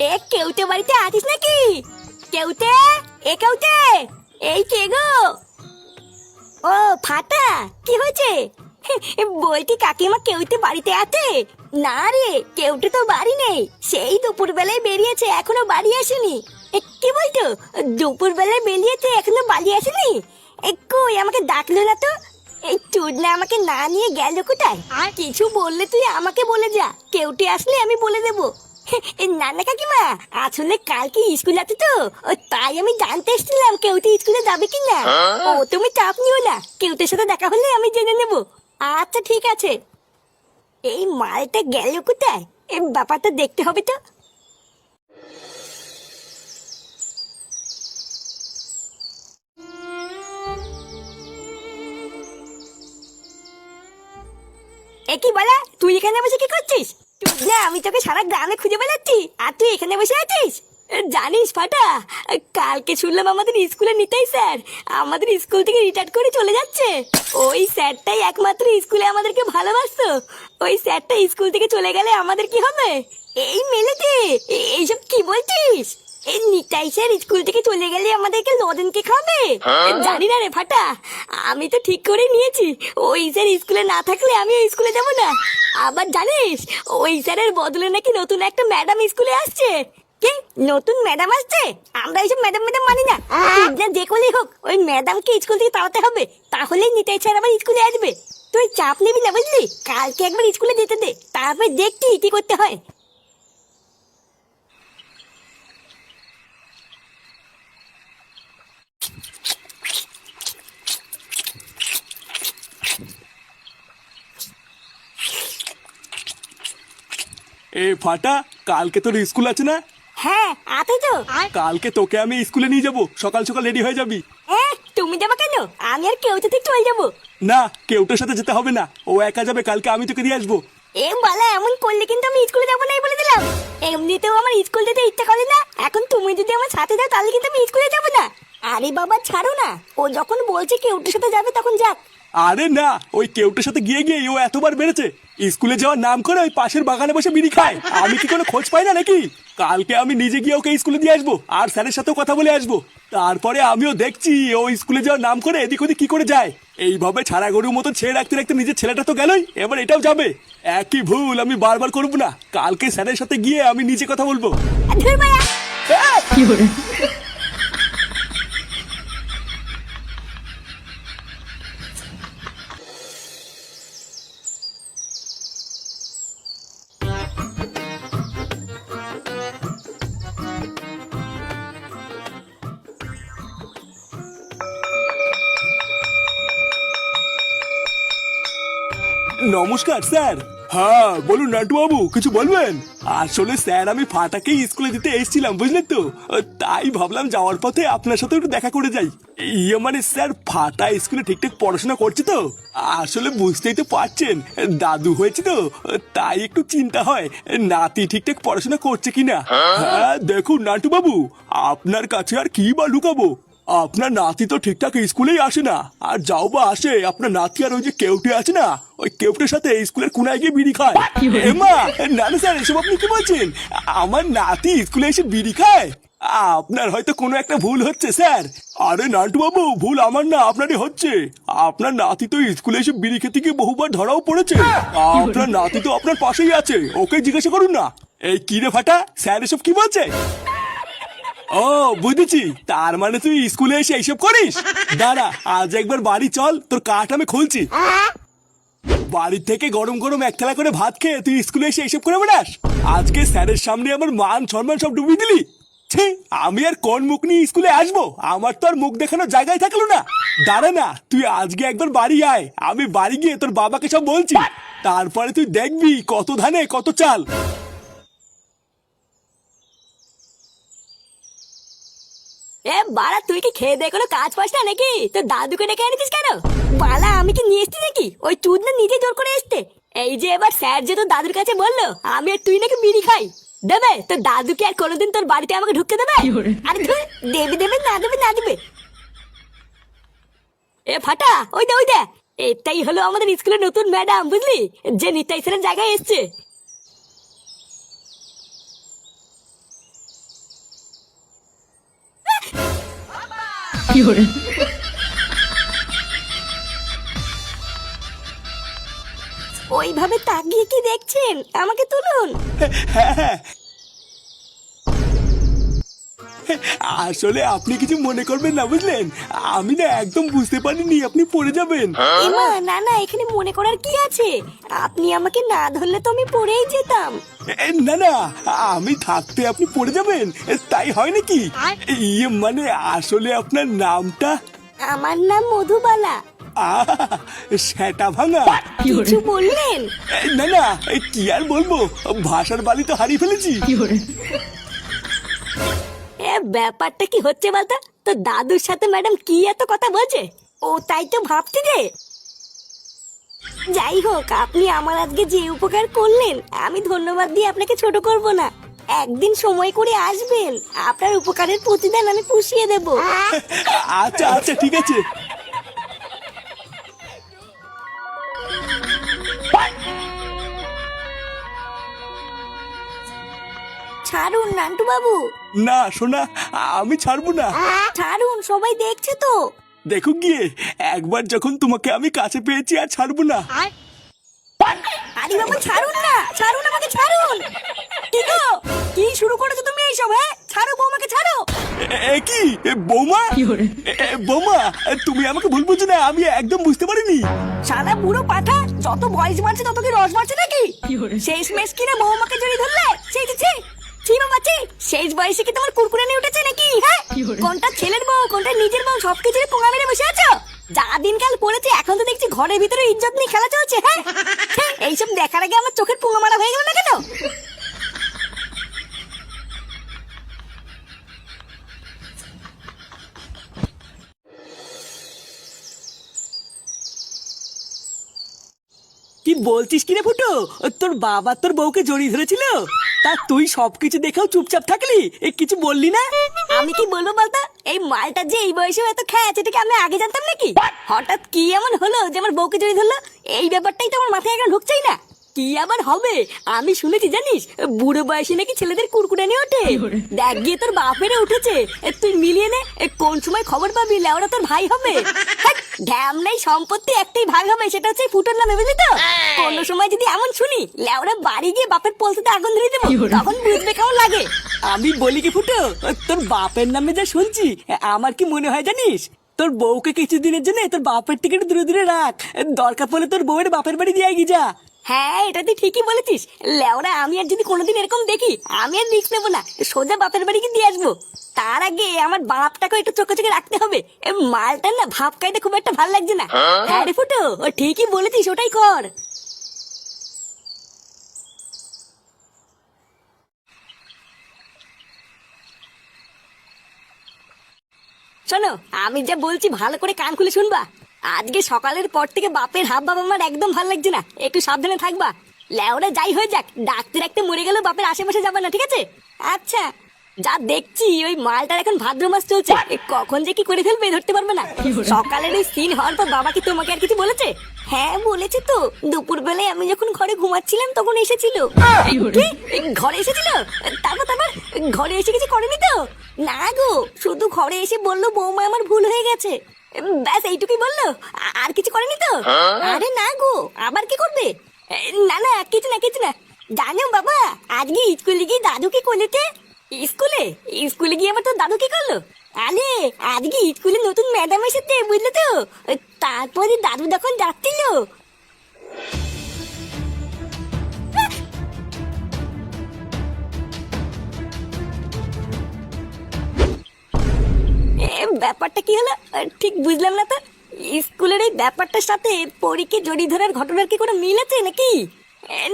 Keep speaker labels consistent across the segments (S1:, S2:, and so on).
S1: এ কেউতে বাড়িতে আছিস নাকি? কেউতে, এ কেউতে, এই কে গো? ও ফাটা, কি হয়েছে? বলছি কাকিমা কেউতে বাড়িতে আছে? না রে, কেউতে তো বাড়ি নেই। সেই দুপুর বেলায় বেরিয়েছে, এখনো বাড়ি আসেনি। কি বলতো? দুপুর বেলায় বেরিয়েছে, এখনো বাড়ি আসেনি? কই আমাকে ডাকলো না তো? এই চুদনা আমাকে না নিয়ে গেল কোথায়? আর কিছু বললে তুই আমাকে বলে যা, কেউটি আসলে আমি বলে দেবো। না না কাকিমা, আসলে কালকে স্কুল আছে তো, তাই আমি জানতে এসেছিলাম কেউটি স্কুলে যাবে কিনা। ও তুমি চাপ নিও না, কেউটির সাথে দেখা হলে আমি জেনে নেব। আচ্ছা ঠিক আছে। এই মালটা গেল কোথায়? এই ব্যাপারটা দেখতে হবে তো। কি বলা, তুই এখানে বসে কি করছিস? না আমি তোকে সারা গ্রামে খুঁজে বেড়াচ্ছি, আর তুই এখানে বসে আছিস? জানিস ফাটা, কালকে শুনলাম আমাদের স্কুলে নিতাই স্যার আমাদের স্কুল থেকে রিটায়ার করে চলে যাচ্ছে। ওই স্যারটাই একমাত্র স্কুলে আমাদেরকে ভালোবাসতো। ওই স্যারটা স্কুল থেকে চলে গেলে আমাদের কি হবে? এই মেলেতে এইসব কি বলছিস? এই নিতাই স্যার স্কুল থেকে চলে গেলে আমাদেরকে লজেন কে খাবে? জানি না রে ফাটা, আমি তো ঠিক করে নিয়েছি ওই স্যার স্কুলে না থাকলে আমি ওই স্কুলে যাব না। আবার জানিস, ওই স্যারের বদলে নাকি নতুন একটা ম্যাডাম স্কুলে আসছে। কি নতুন ম্যাডাম আসছে? আমরা এইসব ম্যাডাম ম্যাডাম মানি না। যে করেই হোক ওই ম্যাডামকে স্কুল থেকে তাড়াতে হবে, তাহলেই নিতাই স্যার আবার স্কুলে আসবে। তুই চাপ নিবি না বুঝলি, কালকে একবার স্কুলে যেতে দে, তারপর দেখছি কি করতে হয়।
S2: এ ফাটা, কালকে তোর স্কুল আছে না?
S1: হ্যাঁ আছে তো।
S2: কালকে তোকে আমি স্কুলে নিয়ে যাব, সকাল সকাল রেডি হয়ে যাবি।
S1: তুমি যাবা কেন? আমি আর কেউ থেকে চলে যাবো।
S2: না, কেউটার সাথে যেতে হবে না, ও একা যাবে, কালকে আমি তোকে দিয়ে আসবো।
S1: বালা এমন করলে কিন্তু আমি স্কুলে যাবো নাই বলে দিলাম। এমনিতেও আমার স্কুল যেতে ইচ্ছা করে না, এখন তুমি যদি আমার সাথে যাও তাহলে কিন্তু আমি স্কুলে যাবো না। আরে বাবা ছাড়ো না, ও যখন বলছে কেউটার সাথে যাবে তখন যাক।
S2: আরে না, ওই কেউটার সাথে গিয়ে গিয়ে ও এতবার বেড়েছে, স্কুলে যাওয়ার নাম করে ওই পাশের বাগানে বসে বিড়ি খায়। আমি কি কোনো খোঁজ পাই না নাকি? কালকে আমি নিজে গিয়ে ওকে স্কুলে দিয়ে আসবো, আর স্যারের সাথেও কথা বলে আসবো। তারপরে আমিও দেখছি ও স্কুলে যাওয়ার নাম করে এদিক ওদিক কি করে যায়। এইভাবে ছাড়া গরুর মতো ছেড়ে রাখতে রাখতে নিজের ছেলেটা তো গেলই, এবার এটাও যাবে। একই ভুল আমি বারবার করবো না, কালকে স্যারের সাথে গিয়ে আমি নিজে কথা বলবো।
S1: ধুর মায়া।
S2: নমস্কার স্যার। হ্যাঁ বলুন নাটু বাবু, কিছু বলবেন? আসলে স্যার আমি ফাটাকেই স্কুলে দিতে এসেছিলাম বুঝলেন তো, তাই ভাবলাম যাওয়ার পথে আপনার সাথে একটু দেখা করে যাই। মানে স্যার ফাটা স্কুলে ঠিকঠাক পড়াশোনা করছে তো? আসলে বুঝতেই তো পারছেন, দাদু হয়েছে তো, তাই একটু চিন্তা হয় নাতি ঠিকঠাক পড়াশোনা করছে কিনা। হ্যাঁ দেখুন নাটু বাবু, আপনার কাছে আর কি বা লুকাবো, আপনার নাতি তো ঠিকঠাক স্কুলেই আসে না, আর যাও বা আসে আপনার নাতি আর ওই যে কেউটে আছে না, ওই কেউটের সাথে স্কুলের কোনায় গিয়ে বিড়ি খায়। এমা না না স্যার, এসব আপনি কি বলছেন? আমার নাতি স্কুলে এসে বিড়ি খায়? আপনার হয়তো কোনো একটা ভুল হচ্ছে স্যার। আরে নান্টু বাবু, ভুল আমার না আপনারই হচ্ছে। আপনার নাতি তো স্কুলে এসে বিড়ি খেতে গিয়ে বহুবার ধরাও পড়েছে। আপনার নাতি তো আপনার পাশেই আছে, ওকে জিজ্ঞাসা করুন না। এই কি রে ফাটা, স্যার এসব কি বলছে? ও বুঝেছি, তার মানে তুই স্কুলে এসে এইসব করিস। দাঁড়া, আজ একবার বাড়ি চল, তোর কাঠ আমি খুলছি। বাড়ির থেকে গরম গরম এক থালা করে ভাত খেয়ে তুই স্কুলে এসে এইসব করে বেড়াস? আজকে স্যারের সামনে আমার মান সম্মান সব ডুবিয়ে দিলি। ছি, আমি আর কোন মুখ নিয়ে স্কুলে আসবো? আমার তো আর মুখ দেখানোর জায়গায় থাকলো না। দাঁড়া না, তুই আজকে একবার বাড়ি আয়, আমি বাড়ি গিয়ে তোর বাবাকে সব বলছি। তারপরে তুই দেখবি কত ধানে কত চাল।
S1: বাড়া তুই কি খেয়ে দিয়ে কোনো কাজ পাস না নাকি? তোর দাদুকে ডেকে এনেছিস কেন? বালা আমি কি নিয়ে এসছি নাকি? ওই চুদ না নিজে জোর করে এসছে। এই যে এবার স্যার যে তোর দাদুর কাছে বললো আমি আর তুই নাকি বিড়ি খাই, দেবে তোর দাদুকে আর কোনোদিন তোর বাড়িতে আমাকে ঢুকতে দেবে? আরে ধুর, দেবে দেবে না দেবে না দেবে। ফাটা, ওই দে ওই দে, এটাই হলো আমাদের স্কুলের নতুন ম্যাডাম বুঝলি, যে নিতাই স্যারের জায়গায় এসছে। ওইভাবে তাকিয়ে কি দেখছেন, আমাকে তুলুন।
S2: হ্যাঁ হ্যাঁ, আসলে আপনি কিছু মনে করবেন না বুঝলেন, আমি না একদম বুঝতে পারিনি আপনি পড়ে যাবেন।
S1: এমা না না, এখানে মনে করার কি আছে? আপনি আমাকে না ধরলে তো আমি পড়েই যেতাম।
S2: না না, আমি থাকতে আপনি পড়ে যাবেন তাই হয় নাকি? মানে আসলে আপনার নামটা?
S1: আমার নাম মধুবালা।
S2: সেটা ভাঙা।
S1: কিছু বললেন?
S2: না না, কি আর বলবো, ভাষার বালি তো হারিয়ে ফেলেছি।
S1: ব্যাপারটা কি হচ্ছে বলতো? তো দাদুর সাথে ম্যাডাম কি এত কথা বলছে, ও তাই তো ভাবছি যে। যাই হোক, আপনি আমার আজকে যে উপকার করলেন, আমি ধন্যবাদ দিয়ে আপনাকে ছোট করব না। একদিন সময় করে আসবেন, আপনার উপকারের প্রতিদান আমি পুষিয়ে দেব।
S2: আচ্ছা আচ্ছা ঠিক আছে।
S1: ছাড়ুন নান্টু বাবু,
S2: না সোনা, আমি ছাড়বো না।
S1: ছাড়ুন, সবাই দেখছে তো।
S2: দেখো গিয়ে, একবার যখন তোমাকে আমি কাছে পেয়েছি আর ছাড়বো না।
S1: আরে বাবা ছাড়ুন না, ছাড়ুন আমাকে, ছাড়ুন। কি গো, কি শুরু করেছো তুমি এইসব? হ্যাঁ ছাড়ো বৌমাকে, ছাড়ো।
S2: কি বৌমা? বৌমা, তুমি আমাকে ভুল বুঝো না, আমি একদম বুঝতে পারিনি।
S1: সাদা বুড়ো পাঠা, যত বয়স বাড়ছে তত কি রস বাড়ছে নাকি? শেষ মেশ কিনা বৌমাকে জড়িয়ে ধরলে? ছি ছি ছি, ছি বাবা ছি। শেষ বয়সে কি তোমার কুরকুরানি উঠেছে নাকি? হ্যাঁ, কোনটা ছেলের বউ কোনটা নিজের বউ সবকিছুরই পোঙা মেরে বসে আছো। যা দিনকাল পড়েছে, এখন তো দেখছি ঘরের ভিতরে ইজ্জত নিয়ে খেলা চলছে। হ্যাঁ, এইসব দেখার আগে আমার চোখের পোঙা মারা হয়ে গেল না কেন?
S3: কি বলছিস কিরে ফুটো, তোর বাবা তোর বউকে জড়িয়ে ধরেছিল, তা তুই সবকিছু দেখেও চুপচাপ থাকলি, কিছু বললি না?
S1: আমি কি বলবো বলতো, এই মালটা যে এই বয়সে এত খেয়েছে এটাকে আমি আগে জানতাম নাকি? হঠাৎ কি এমন হলো যে আমার বউকে জড়িয়ে ধরলো? এই ব্যাপারটাই তো আমার মাথায় এখন ঢুকছেই না। কি আবার হবে? আমি শুনেছি জানিস, বুড়ো বয়সে নাকি ছেলেদের কুরকুরানি ওঠে। দেখ গিয়ে তোর বাপেরে উঠেছে, তুই মিলিয়ে নে, কোন সময় খবর পাবি লেওরা তোর ভাই হবে। ঢ্যাম নেই, সম্পত্তি একটাই ভাগ হবে, সেটা হচ্ছে ফুটোর নামে, বুঝলি তো? কোনো সময় যদি এমন শুনি লেওরা বাড়ি গিয়ে বাপের পলসিতে আগুন ধরিয়ে দেবো, তখন বুঝবে কেমন লাগে।
S3: আমি বলি কি ফুটো, তোর বাপের নামে যা শুনছি, আমার কি মনে হয় জানিস, তোর বউকে কিছুদিনের জন্য তোর বাপের থেকে একটু দূরে দূরে রাখ, দরকার পড়লে তোর বউয়ের বাপের বাড়ি দিয়ে গিয়ে যা।
S1: হ্যাঁ, এটা তুই ঠিকই বলেছিস। লেওরা আমি আর যদি কোনোদিন এরকম দেখি, আমি আর রিস্ক নেবো না, সোজা বাপের বাড়ি গিয়ে দিয়ে আসবো। তার আগে আমার বাপটাকে একটু চোখে চোখে রাখতে হবে। মালটার না ভাব খাইতে খুব একটা ভালো লাগছে না। হ্যাঁ রে ফুটো, ও ঠিকই বলেছিস, ওটাই কর। শোনো, আমি যা বলছি ভালো করে কান খুলে শুনবা। আজকে সকালের পর থেকে বাপের হাব ভাব আমার একদম ভালো লাগছে না, একটু সাবধানে থাকবা। লেওরা যাই হয়ে যাক, ডাক্তার একটা মরে গেলেও বাপের আশেপাশে যাবে না, ঠিক আছে? আচ্ছা, যা দেখছি ওই মালটার এখন ভাদ্র মাস চলছে, কখন যে কি করে ফেলবে ধরতে পারবে না। সকালের ওই সিন হওয়ার পর বাবা কি তোমাকে আর কিছু বলেছে? হ্যাঁ বলেছে তো, দুপুর বেলায় আমি যখন ঘরে ঘুমাচ্ছিলাম তখন এসেছিল। কি? ঘরে এসেছিল? তারপর তারপর ঘরে এসে কিছু করেনি তো? না গো, শুধু ঘরে এসে বললো বৌমা আমার ভুল হয়ে গেছে, ব্যাস এইটুকুই বললো, আর কিছু করেনি তো? আরে না গো, আবার কি করবে? না না, কিছু না কিছু না। জানো বাবা, আজকে স্কুলে গিয়ে দাদু কি করেছে? স্কুলে স্কুলে গিয়ে আবার তোর দাদু কি করলো? আরে আজকে স্কুলে নতুন ম্যাডাম এসেছে, বুঝলে তো? তারপরে দাদু যখন যাচ্ছিল, ব্যাপারটা কি হলো ঠিক বুঝলাম না তো। স্কুলের এই ব্যাপারটার সাথে পরীকে জড়িয়ে ধরার ঘটনার কি কোনো মিল আছে নাকি?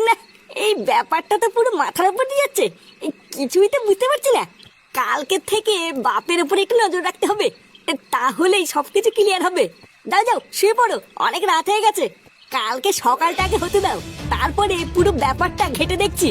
S1: না, এই ব্যাপারটা তো পুরো মাথার উপর দিয়ে যাচ্ছে, কিছুই তো বুঝতে পারছি না। কালকে থেকে বাপের উপরে একটু নজর রাখতে হবে, তাহলেই সবকিছু ক্লিয়ার হবে। যাও যাও, শুয়ে পড়ো, অনেক রাত হয়ে গেছে। কালকে সকালটা আগে হতে দাও, তারপরে পুরো ব্যাপারটা ঘেটে দেখছি।